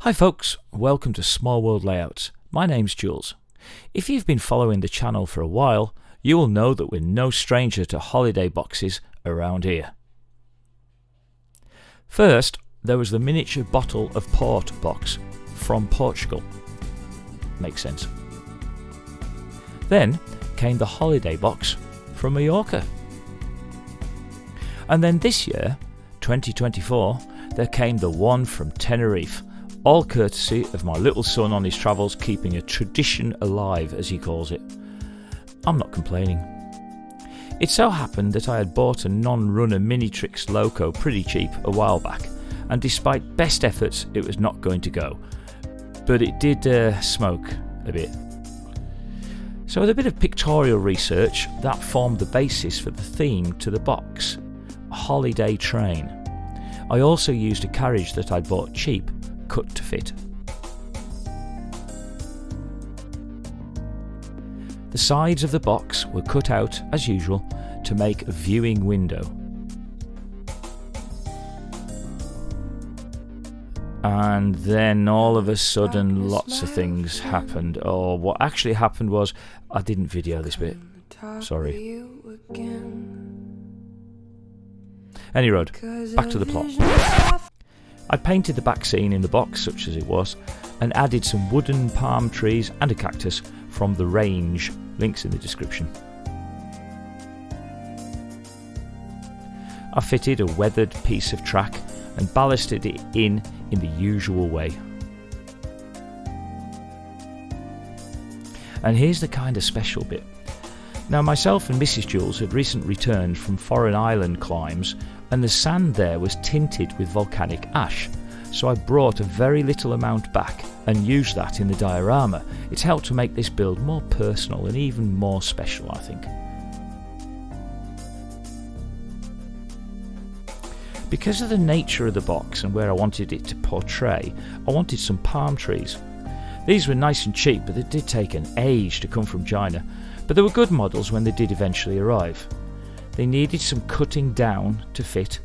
Hi folks, welcome to Small World Layouts. My name's Jules. If you've been following the channel for a while, you will know that we're no stranger to holiday boxes around here. First, there was the miniature bottle of port box from Portugal. Makes sense. Then came the holiday box from Mallorca. And then this year, 2024, there came the one from Tenerife, all courtesy of my little son on his travels, keeping a tradition alive, as he calls it. I'm not complaining. It so happened that I had bought a non-runner Minitrix Loco pretty cheap a while back, and despite best efforts it was not going to go, but it did smoke a bit. So with a bit of pictorial research, that formed the basis for the theme to the box, a holiday train. I also used a carriage that I'd bought cheap, cut to fit. The sides of the box were cut out as usual to make a viewing window. And then all of a sudden lots of things happened. Or what actually happened was I didn't video this bit. Sorry. Any road, back to the plot. I painted the back scene in the box, such as it was, and added some wooden palm trees and a cactus from the range, links in the description. I fitted a weathered piece of track and ballasted it in the usual way. And here's the kind of special bit. Now myself and Mrs. Jules had recently returned from foreign island climbs, and the sand there was tinted with volcanic ash, so I brought a very little amount back and used that in the diorama. It's helped to make this build more personal and even more special, I think. Because of the nature of the box and where I wanted it to portray, I wanted some palm trees. These were nice and cheap, but they did take an age to come from China, but they were good models when they did eventually arrive. They needed some cutting down to fit,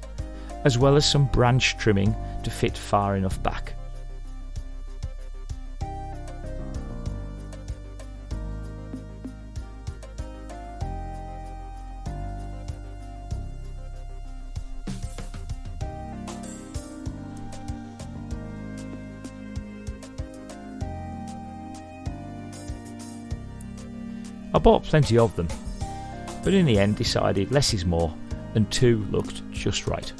as well as some branch trimming to fit far enough back. I bought plenty of them, but in the end decided less is more, and two looked just right.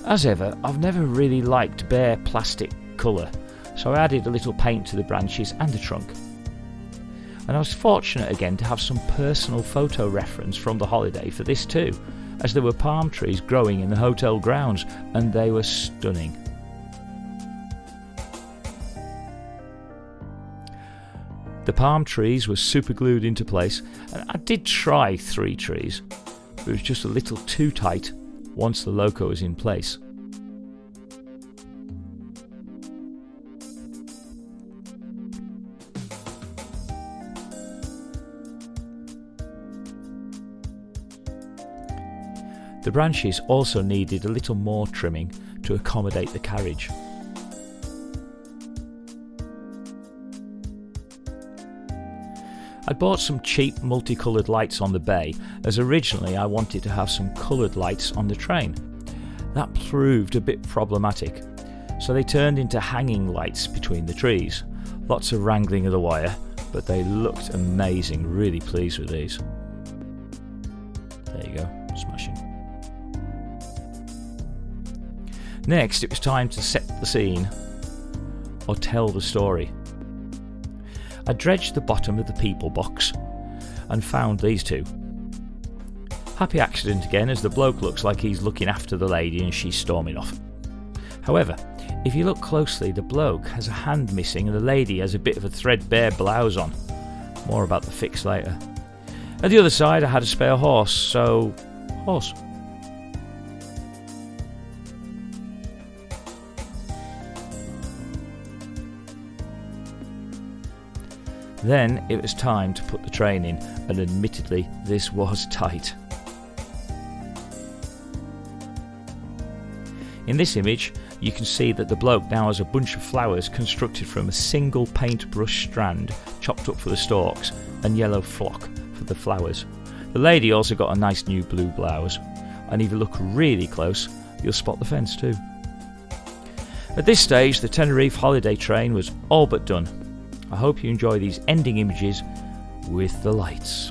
As ever, I've never really liked bare plastic colour, so I added a little paint to the branches and the trunk. And I was fortunate again to have some personal photo reference from the holiday for this too, as there were palm trees growing in the hotel grounds, and they were stunning. The palm trees were super glued into place, and I did try 3 trees, but it was just a little too tight once the loco was in place. The branches also needed a little more trimming to accommodate the carriage. I bought some cheap multicoloured lights on the bay, as originally I wanted to have some coloured lights on the train. That proved a bit problematic, so they turned into hanging lights between the trees. Lots of wrangling of the wire, but they looked amazing, really pleased with these. There you go, smashing. Next it was time to set the scene, or tell the story. I dredged the bottom of the people box and found these two. Happy accident again, as the bloke looks like he's looking after the lady and she's storming off. However, if you look closely, the bloke has a hand missing and the lady has a bit of a threadbare blouse on. More about the fix later. At the other side I had a spare horse, so horse. Then it was time to put the train in, and admittedly this was tight. In this image, you can see that the bloke now has a bunch of flowers constructed from a single paintbrush strand chopped up for the stalks and yellow flock for the flowers. The lady also got a nice new blue blouse, and if you look really close, you'll spot the fence too. At this stage, the Tenerife holiday train was all but done. I hope you enjoy these ending images with the lights.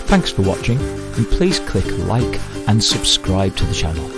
Thanks for watching, and please click like and subscribe to the channel.